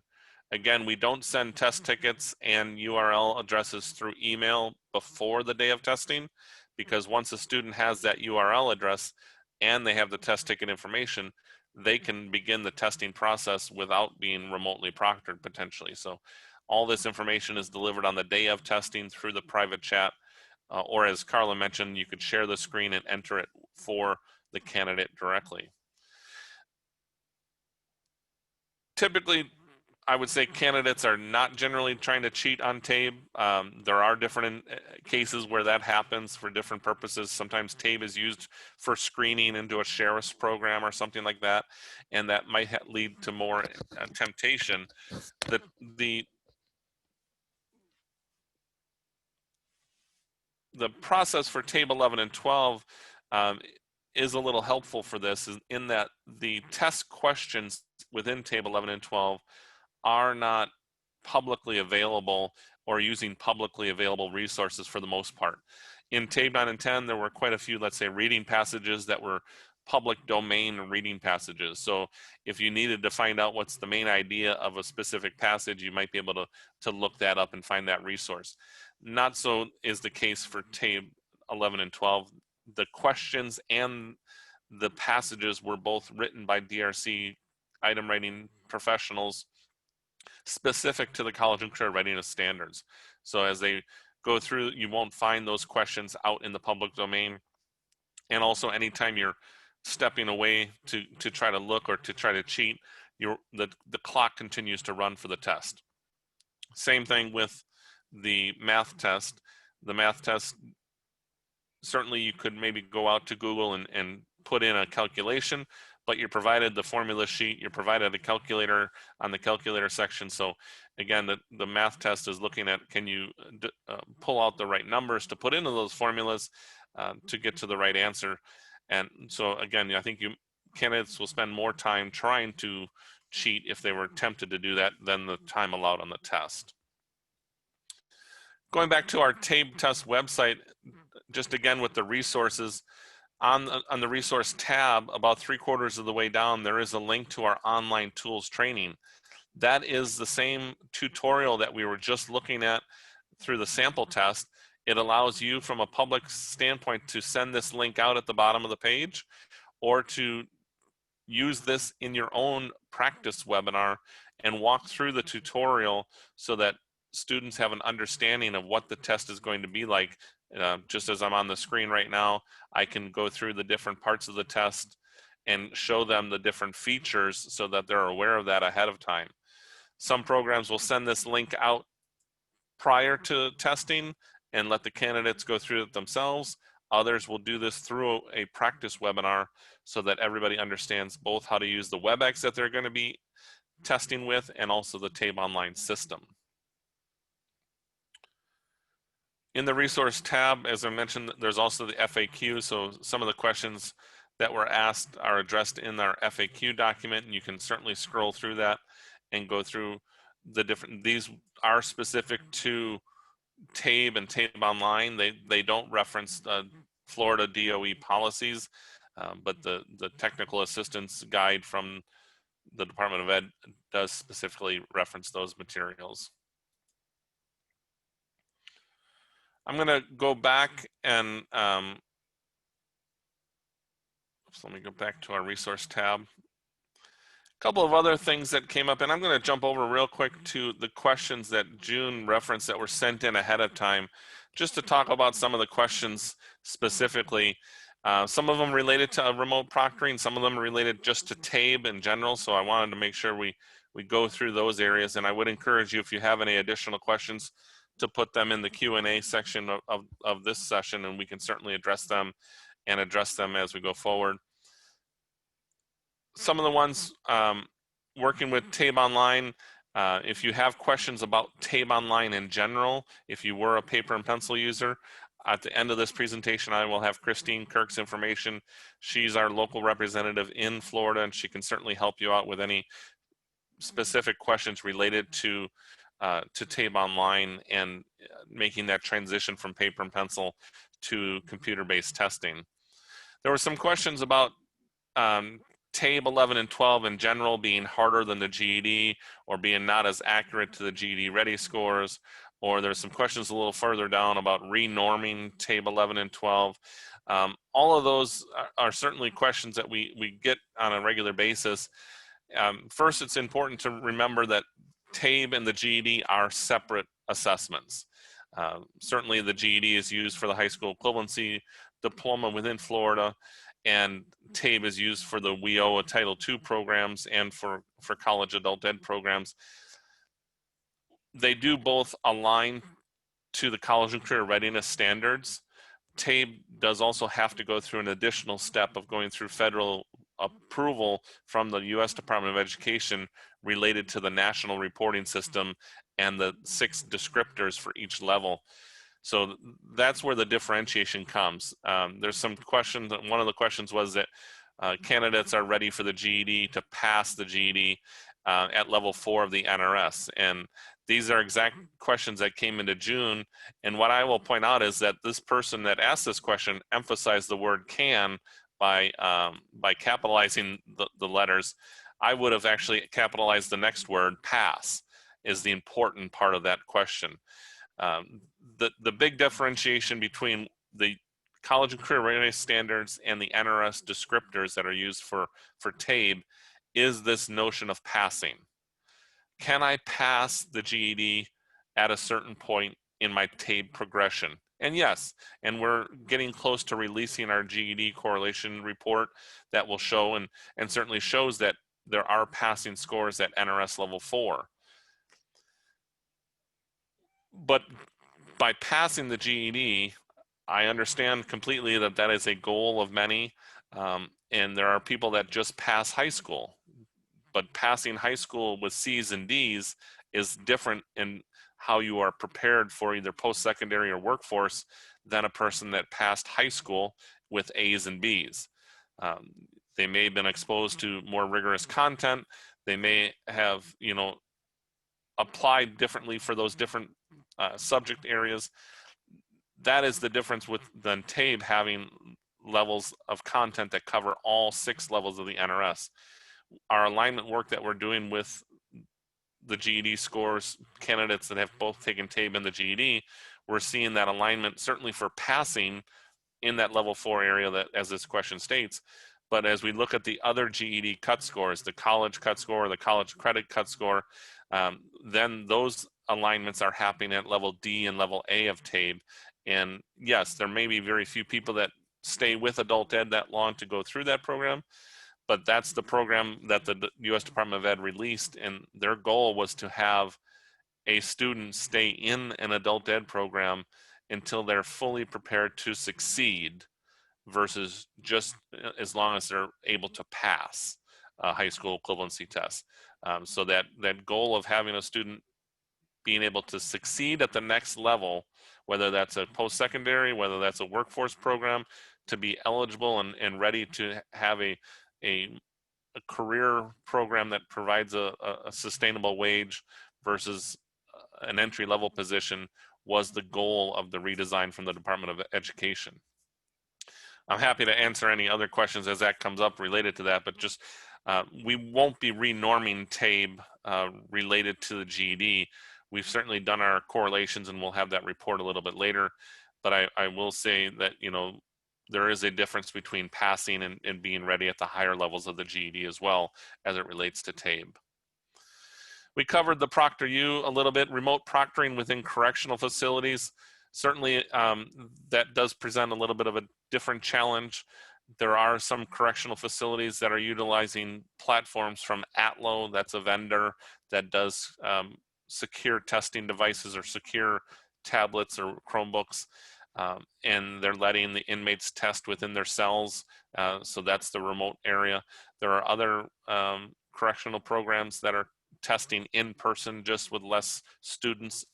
S2: Again, we don't send test tickets and URL addresses through email before the day of testing, because once a student has that URL address and they have the test ticket information, they can begin the testing process without being remotely proctored potentially. So all this information is delivered on the day of testing through the private chat, or as Carla mentioned, you could share the screen and enter it for the candidate directly. Typically, I would say candidates are not generally trying to cheat on Tabe. There are different cases where that happens for different purposes. Sometimes Tabe is used for screening into a sheriff's program or something like that, and that might lead to more temptation. The process for Tabe 11 and 12 is a little helpful for this is in that the test questions within Tabe 11 and 12 are not publicly available or using publicly available resources for the most part. In Tabe 9 and 10, there were quite a few, let's say, reading passages that were public domain reading passages. So if you needed to find out what's the main idea of a specific passage, you might be able to look that up and find that resource. Not so is the case for Tabe 11 and 12. The questions and the passages were both written by DRC item writing professionals specific to the college and career readiness standards. So as they go through, you won't find those questions out in the public domain. And also anytime you're stepping away to try to look or to try to cheat, the clock continues to run for the test. Same thing with the math test. The math test, certainly you could maybe go out to Google and put in a calculation, but you're provided the formula sheet, you're provided a calculator on the calculator section. So again, the math test is looking at, can you pull out the right numbers to put into those formulas to get to the right answer. And so again, I think candidates will spend more time trying to cheat if they were tempted to do that than the time allowed on the test. Going back to our Tabe test website, just again with the resources, on the resource tab, about 3/4 of the way down, there is a link to our online tools training. That is the same tutorial that we were just looking at through the sample test. It allows you from a public standpoint to send this link out at the bottom of the page, or to use this in your own practice webinar and walk through the tutorial so that students have an understanding of what the test is going to be like. Just as I'm on the screen right now, I can go through the different parts of the test and show them the different features so that they're aware of that ahead of time. Some programs will send this link out prior to testing and let the candidates go through it themselves. Others will do this through a practice webinar so that everybody understands both how to use the WebEx that they're going to be testing with and also the Tabe Online system. In the resource tab, as I mentioned, there's also the FAQ. So some of the questions that were asked are addressed in our FAQ document, and you can certainly scroll through that and go through the different, these are specific to Tabe and Tabe Online. They don't reference Florida DOE policies, but the technical assistance guide from the Department of Ed does specifically reference those materials. I'm going to go back and let me go back to our resource tab. A couple of other things that came up, and I'm going to jump over real quick to the questions that June referenced that were sent in ahead of time, just to talk about some of the questions specifically. Some of them related to remote proctoring, some of them related just to Tabe in general, so I wanted to make sure we go through those areas, and I would encourage you, if you have any additional questions, to put them in the Q&A section of this session, and we can certainly address them as we go forward. Some of the ones working with Tabe Online, if you have questions about Tabe Online in general, if you were a paper and pencil user, at the end of this presentation, I will have Christine Kirk's information. She's our local representative in Florida, and she can certainly help you out with any specific questions related to Tabe Online and making that transition from paper and pencil to computer-based testing. There were some questions about Tabe 11 and 12 in general being harder than the GED or being not as accurate to the GED ready scores, or there's some questions a little further down about renorming Tabe 11 and 12. All of those are certainly questions that we get on a regular basis. First, it's important to remember that Tabe and the GED are separate assessments. Certainly the GED is used for the high school equivalency diploma within Florida, and Tabe is used for the WIOA Title II programs and for college adult ed programs. They do both align to the college and career readiness standards. Tabe does also have to go through an additional step of going through federal approval from the U.S. Department of Education related to the national reporting system and the 6 descriptors for each level. So that's where the differentiation comes. There's some questions. One of the questions was that candidates are ready for the GED to pass the GED at level 4 of the NRS. And these are exact questions that came into June. And what I will point out is that this person that asked this question emphasized the word can by capitalizing the letters. I would have actually capitalized the next word, pass, is the important part of that question. The big differentiation between the college and career readiness standards and the NRS descriptors that are used for Tabe is this notion of passing. Can I pass the GED at a certain point in my Tabe progression? And yes, and we're getting close to releasing our GED correlation report that will show and certainly shows that there are passing scores at NRS level 4. But by passing the GED, I understand completely that that is a goal of many, and there are people that just pass high school. But passing high school with C's and D's is different in how you are prepared for either post-secondary or workforce than a person that passed high school with A's and B's. They may have been exposed to more rigorous content. They may have, applied differently for those different subject areas. That is the difference with then Tabe having levels of content that cover all 6 levels of the NRS. Our alignment work that we're doing with the GED scores, candidates that have both taken Tabe and the GED, we're seeing that alignment certainly for passing in that level 4 area that, as this question states. But as we look at the other GED cut scores, the college cut score, the college credit cut score, then those alignments are happening at level D and level A of Tabe. And yes, there may be very few people that stay with adult ed that long to go through that program, but that's the program that the U.S. Department of Ed released, and their goal was to have a student stay in an adult ed program until they're fully prepared to succeed versus just as long as they're able to pass a high school equivalency test. So that goal of having a student being able to succeed at the next level, whether that's a post-secondary, whether that's a workforce program, to be eligible and ready to have a career program that provides a sustainable wage versus an entry-level position was the goal of the redesign from the Department of Education. I'm happy to answer any other questions as that comes up related to that, but just we won't be renorming Tabe related to the GED. We've certainly done our correlations and we'll have that report a little bit later, but I will say that, there is a difference between passing and being ready at the higher levels of the GED as well as it relates to Tabe. We covered the ProctorU a little bit, remote proctoring within correctional facilities. Certainly that does present a little bit of a different challenge. There are some correctional facilities that are utilizing platforms from Atlo, that's a vendor that does secure testing devices or secure tablets or Chromebooks. And they're letting the inmates test within their cells. So that's the remote area. There are other correctional programs that are testing in person just with less students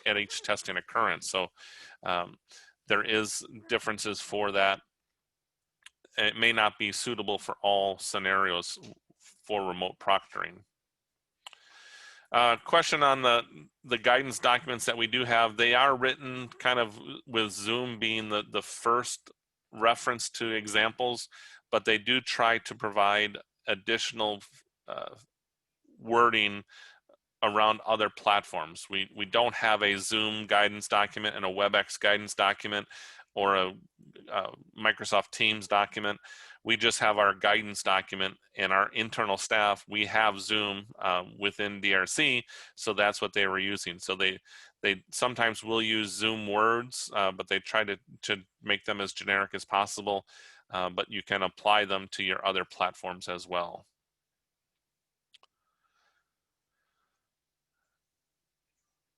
S2: at each testing occurrence. So there is differences for that. It may not be suitable for all scenarios for remote proctoring. Question on the guidance documents that we do have. They are written kind of with Zoom being the first reference to examples, but they do try to provide additional wording around other platforms. We don't have a Zoom guidance document and a WebEx guidance document or a Microsoft Teams document. We just have our guidance document, and our internal staff, we have Zoom within DRC, so that's what they were using. So they sometimes will use Zoom words, but they try to make them as generic as possible, but you can apply them to your other platforms as well.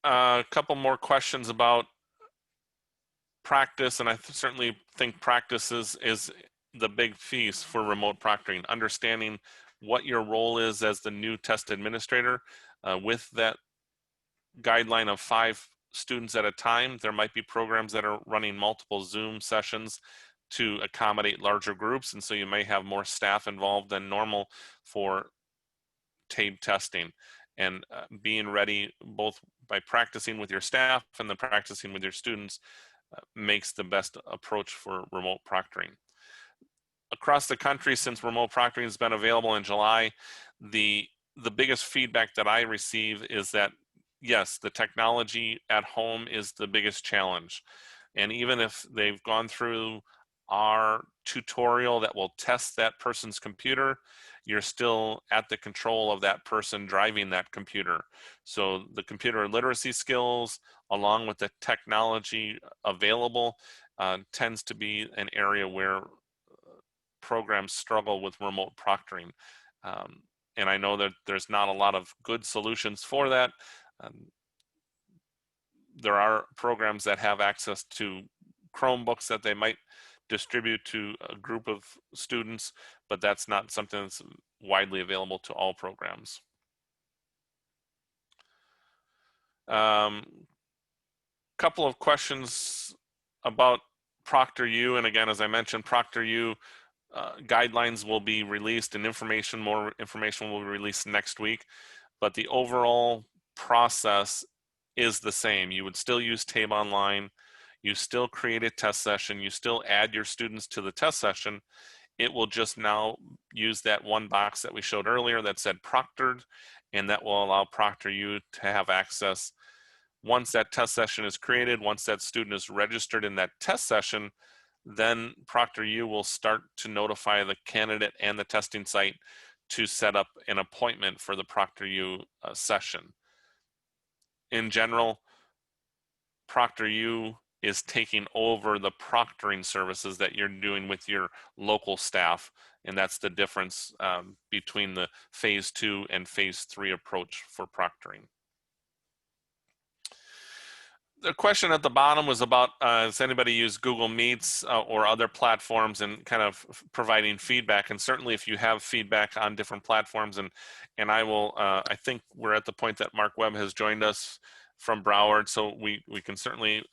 S2: A couple more questions about practice, and I certainly think practice is the big piece for remote proctoring, understanding what your role is as the new test administrator with that guideline of 5 students at a time. There might be programs that are running multiple Zoom sessions to accommodate larger groups, and so you may have more staff involved than normal for Tabe testing. And being ready both by practicing with your staff and then practicing with your students makes the best approach for remote proctoring. Across the country, since remote proctoring has been available in July, the biggest feedback that I receive is that, yes, the technology at home is the biggest challenge. And even if they've gone through our tutorial that will test that person's computer, you're still at the control of that person driving that computer. So the computer literacy skills, along with the technology available, tends to be an area where programs struggle with remote proctoring. And I know that there's not a lot of good solutions for that. There are programs that have access to Chromebooks that they might distribute to a group of students, but that's not something that's widely available to all programs. Couple of questions about ProctorU, and again, as I mentioned, ProctorU guidelines will be released and more information will be released next week, but the overall process is the same. You would still use Tabe Online, you still create a test session, you still add your students to the test session. It will just now use that one box that we showed earlier that said proctored, and that will allow ProctorU to have access. Once that test session is created, once that student is registered in that test session, then ProctorU will start to notify the candidate and the testing site to set up an appointment for the ProctorU session. In general, ProctorU is taking over the proctoring services that you're doing with your local staff, and that's the difference between the phase 2 and phase 3 approach for proctoring. The question at the bottom was about does anybody use Google Meets or other platforms, and kind of providing feedback. And certainly if you have feedback on different platforms, and I will, I think we're at the point that Mark Webb has joined us from Broward, so we can certainly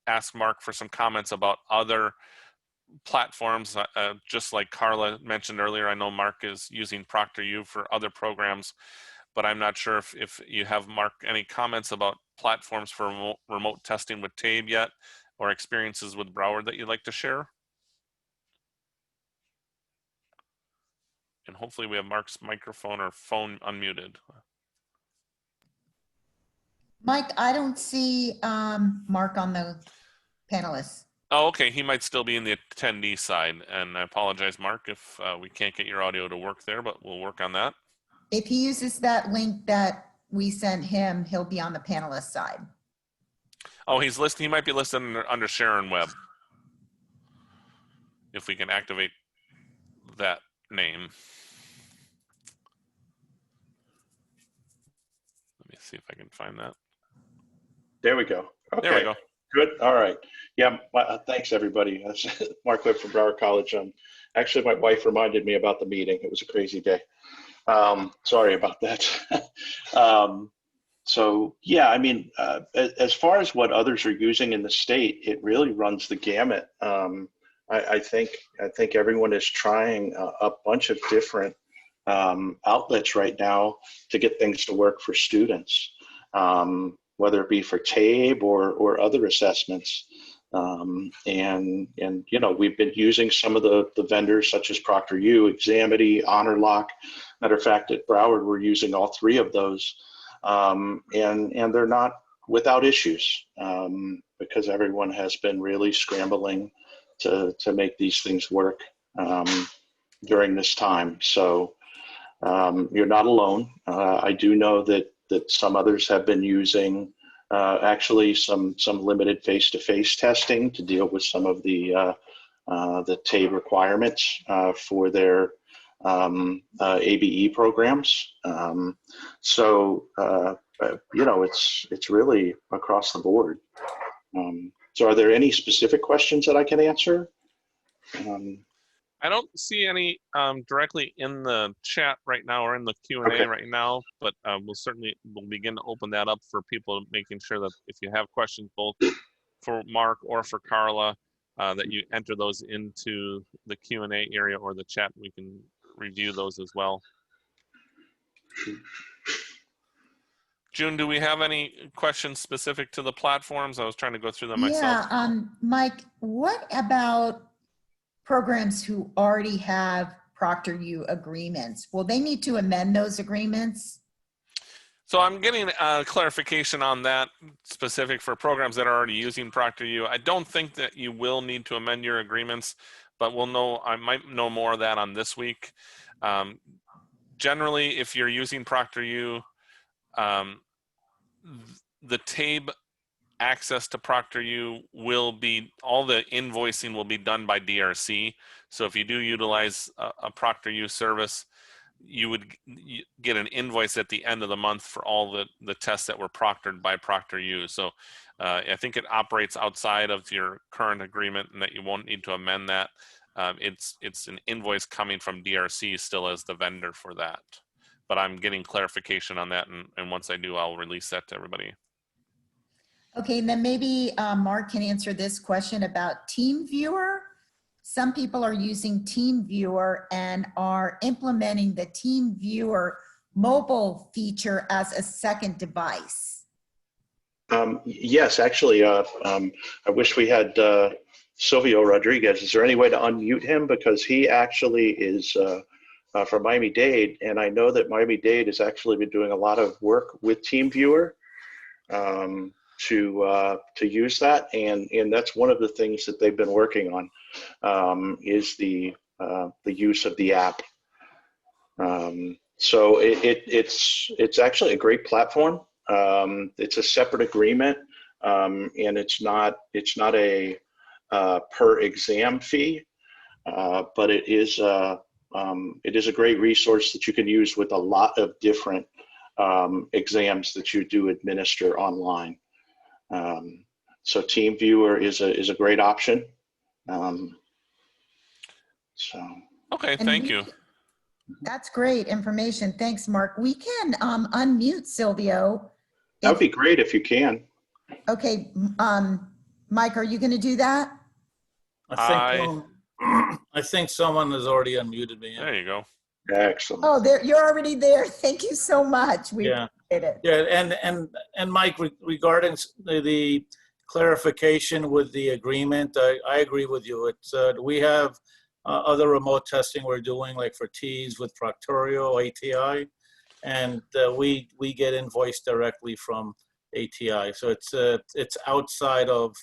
S2: ask Mark for some comments about other platforms. Just like Carla mentioned earlier, I know Mark is using ProctorU for other programs, but I'm not sure if you have, Mark, any comments about platforms for remote testing with Tabe yet, or experiences with Broward that you'd like to share. And hopefully we have Mark's microphone or phone unmuted.
S1: Mike, I don't see Mark on the panelists.
S2: Oh, okay, he might still be in the attendee side, and I apologize, Mark, if we can't get your audio to work there, but we'll work on that.
S1: If he uses that link that we sent him, he'll be on the panelist side.
S2: Oh, he's listed. He might be listed under Sharon Webb. If we can activate that name. Let me see if I can find that.
S4: There we go. Okay.
S2: There we go.
S4: Good. All right. Yeah. Thanks, everybody. Mark Webb from Broward College. Actually, my wife reminded me about the meeting. It was a crazy day. Sorry about that. So yeah, I mean, as far as what others are using in the state, it really runs the gamut. I think everyone is trying a bunch of different outlets right now to get things to work for students, whether it be for Tabe or other assessments. And you know, we've been using some of the vendors such as ProctorU, Examity, HonorLock. Matter of fact, at Broward, we're using all three of those. And they're not without issues because everyone has been really scrambling to make these things work during this time. So you're not alone. I do know that some others have been using actually some limited face-to-face testing to deal with some of the Tabe requirements for their ABE programs. So you know, it's really across the board. So are there any specific questions that I can answer?
S2: I don't see any directly in the chat right now or in the Q&A
S4: Okay.
S2: right now, but we'll begin to open that up for people, making sure that if you have questions both for Mark or for Carla, that you enter those into the Q&A area or the chat. We can review those as well. June, do we have any questions specific to the platforms? I was trying to go through them myself.
S1: Yeah, Mike, what about programs who already have ProctorU agreements? Will they need to amend those agreements?
S2: So I'm getting clarification on that specific for programs that are already using ProctorU. I don't think that you will need to amend your agreements, but I might know more of that on this week. Generally, if you're using ProctorU, the Tabe access to ProctorU all the invoicing will be done by DRC. So if you do utilize a ProctorU service, you would get an invoice at the end of the month for all the tests that were proctored by ProctorU. So I think it operates outside of your current agreement and that you won't need to amend that. It's an invoice coming from DRC still as the vendor for that. But I'm getting clarification on that, and once I do, I'll release that to everybody.
S1: Okay, and then maybe Mark can answer this question about TeamViewer. Some people are using TeamViewer and are implementing the TeamViewer mobile feature as a second device.
S4: Yes, actually, I wish we had Silvio Rodriguez. Is there any way to unmute him? Because he actually is from Miami-Dade, and I know that Miami-Dade has actually been doing a lot of work with TeamViewer to use that, and that's one of the things that they've been working on is the use of the app. So it's actually a great platform. It's a separate agreement, and it's not a per exam fee, but it is a great resource that you can use with a lot of different exams that you do administer online. So TeamViewer is a great option.
S2: Okay, thank you.
S1: That's great information. Thanks, Mark. We can unmute Silvio.
S4: That would be great if you can.
S1: Okay, Mike, are you going to do that?
S5: I think someone has already unmuted me.
S2: There you go.
S4: Excellent.
S1: Oh, you're already there. Thank you so much. We appreciate it.
S5: Yeah, and Mike, regarding the clarification with the agreement, I agree with you. It's we have other remote testing we're doing, like for T's with ProctorU, ATI, and we get invoiced directly from ATI. So it's outside of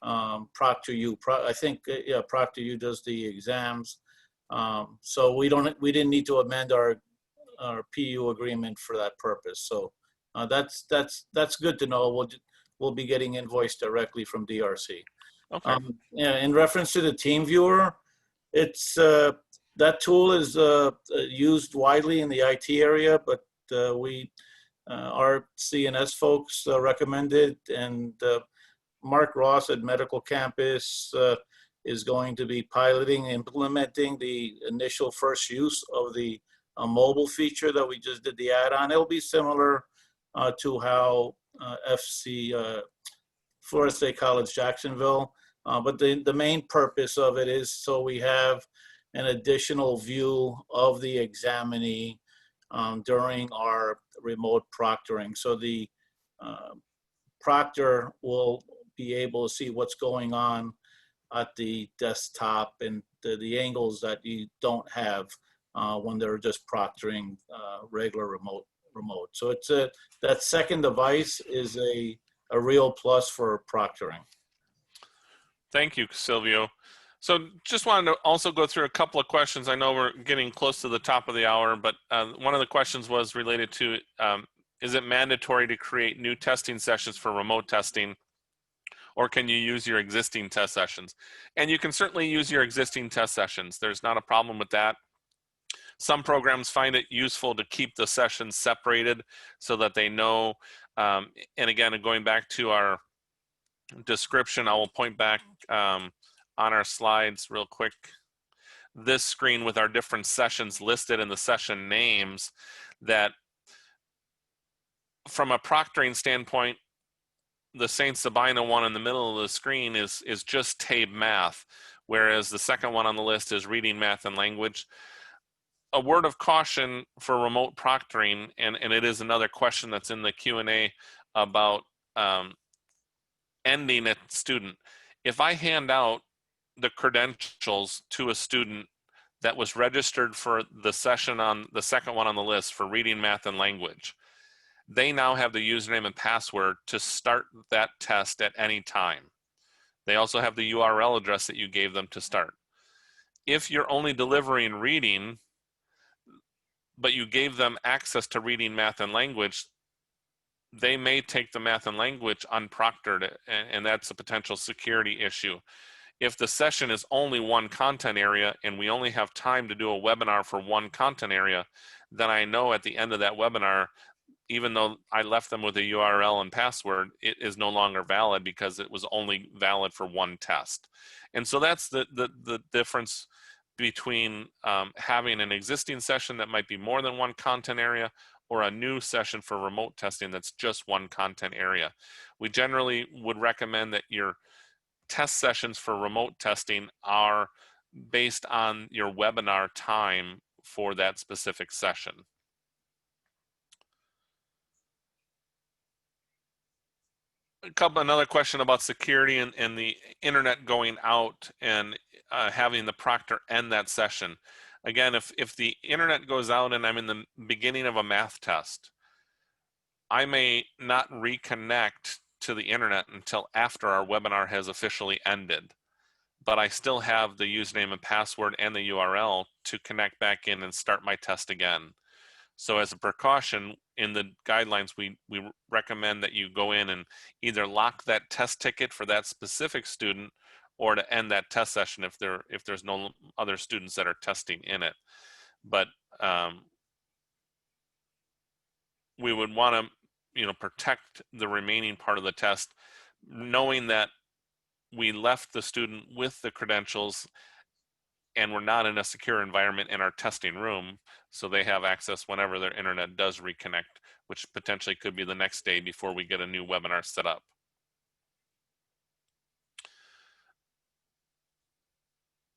S5: ProctorU. I think ProctorU does the exams. So we didn't need to amend our PU agreement for that purpose. So that's good to know. We'll be getting invoiced directly from DRC.
S2: Okay.
S5: In reference to the TeamViewer, it's that tool is used widely in the IT area, but our CNS folks recommend it, and Mark Ross at Medical Campus is going to be implementing the initial first use of the mobile feature that we just did the add-on. It'll be similar to how Florida State College Jacksonville, but the main purpose of it is so we have an additional view of the examinee during our remote proctoring. So the proctor will be able to see what's going on at the desktop and the angles that you don't have when they're just proctoring regular remote. So it's that second device is a real plus for proctoring.
S2: Thank you, Silvio. So just wanted to also go through a couple of questions. I know we're getting close to the top of the hour, but one of the questions was related to, is it mandatory to create new testing sessions for remote testing, or can you use your existing test sessions? And you can certainly use your existing test sessions. There's not a problem with that. Some programs find it useful to keep the sessions separated so that they know, and again, going back to our description, I will point back on our slides real quick. this screen with our different sessions listed in the session names, that from a proctoring standpoint, the St. Sabina one in the middle of the screen is just Tabe Math, whereas the second one on the list is Reading, Math, and Language. A word of caution for remote proctoring, and it is another question that's in the Q&A about ending a student. If I hand out the credentials to a student that was registered for the session on the second one on the list for Reading, Math, and Language, they now have the username and password to start that test at any time. They also have the URL address that you gave them to start. If you're only delivering reading, but you gave them access to Reading, Math, and Language, they may take the Math and Language unproctored, and that's a potential security issue. If the session is only one content area and we only have time to do a webinar for one content area, then I know at the end of that webinar, even though I left them with a URL and password, it is no longer valid because it was only valid for one test. And so that's the difference between having an existing session that might be more than one content area, or a new session for remote testing that's just one content area. We generally would recommend that your test sessions for remote testing are based on your webinar time for that specific session. Another question about security and the internet going out and having the proctor end that session. Again, if the internet goes out and I'm in the beginning of a math test, I may not reconnect to the internet until after our webinar has officially ended, but I still have the username and password and the URL to connect back in and start my test again. So as a precaution, in the guidelines, we recommend that you go in and either lock that test ticket for that specific student, or to end that test session if there's no other students that are testing in it. But we would want to, protect the remaining part of the test, knowing that we left the student with the credentials and we're not in a secure environment in our testing room, so they have access whenever their internet does reconnect, which potentially could be the next day before we get a new webinar set up.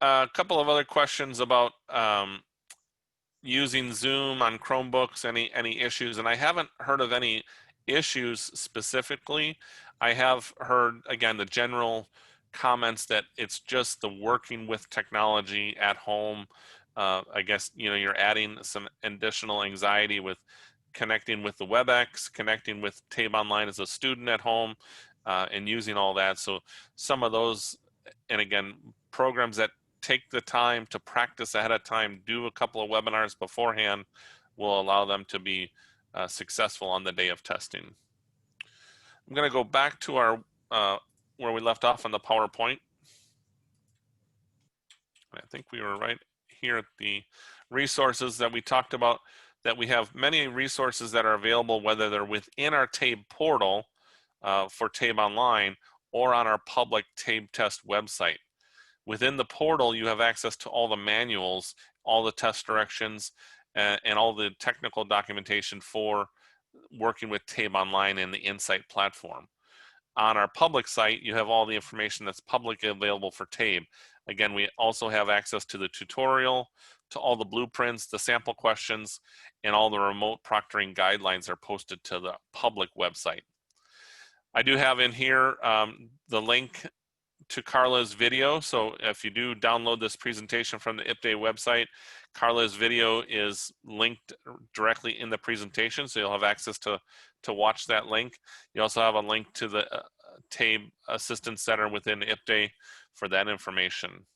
S2: A couple of other questions about using Zoom on Chromebooks, any issues, and I haven't heard of any issues specifically. I have heard, again, the general comments that it's just the working with technology at home. I guess, you're adding some additional anxiety with connecting with the WebEx, connecting with Tabe Online as a student at home, and using all that. So some of those, and again, programs that take the time to practice ahead of time, do a couple of webinars beforehand, will allow them to be successful on the day of testing. I'm going to go back to our where we left off on the PowerPoint. I think we were right here at the resources that we talked about, that we have many resources that are available, whether they're within our Tabe portal for Tabe Online or on our public Tabe test website. Within the portal, you have access to all the manuals, all the test directions, and all the technical documentation for working with Tabe Online and the Insight platform. On our public site, you have all the information that's publicly available for Tabe. Again, we also have access to the tutorial, to all the blueprints, the sample questions, and all the remote proctoring guidelines are posted to the public website. I do have in here the link to Carla's video. So if you do download this presentation from the IPDA website, Carla's video is linked directly in the presentation, so you'll have access to watch that link. You also have a link to the Tabe Assistance Center within IPDA for that information.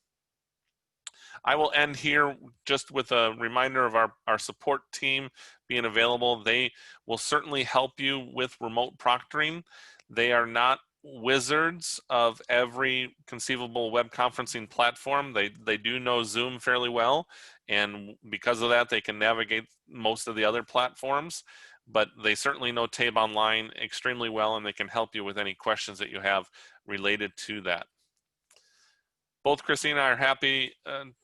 S2: I will end here just with a reminder of our support team being available. They will certainly help you with remote proctoring. They are not wizards of every conceivable web conferencing platform. They do know Zoom fairly well, and because of that, they can navigate most of the other platforms, but they certainly know Tabe Online extremely well, and they can help you with any questions that you have related to that. both Christine and I are happy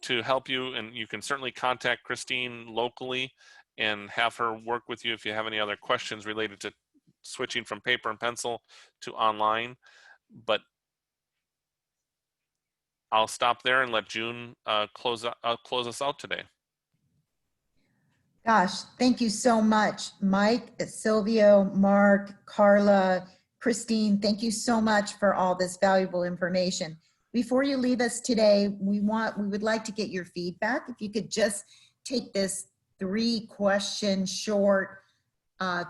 S2: to help you, and you can certainly contact Christine locally and have her work with you if you have any other questions related to switching from paper and pencil to online. But I'll stop there and let June close us out today.
S1: Gosh, thank you so much, Mike, Silvio, Mark, Carla, Christine. Thank you so much for all this valuable information. Before you leave us today, we would like to get your feedback. If you could just take this 3-question short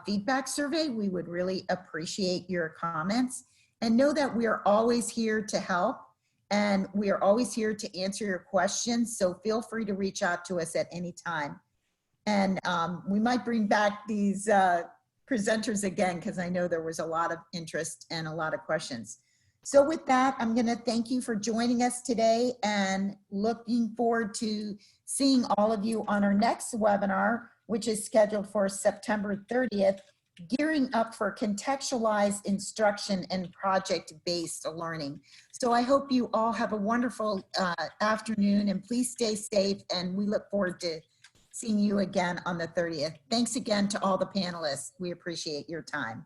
S1: feedback survey, we would really appreciate your comments. And know that we are always here to help, and we are always here to answer your questions. So feel free to reach out to us at any time. And we might bring back these presenters again, because I know there was a lot of interest and a lot of questions. So with that, I'm going to thank you for joining us today, and looking forward to seeing all of you on our next webinar, which is scheduled for September 30th, gearing up for contextualized instruction and project-based learning. So I hope you all have a wonderful afternoon, and please stay safe, and we look forward to seeing you again on the 30th. Thanks again to all the panelists. We appreciate your time.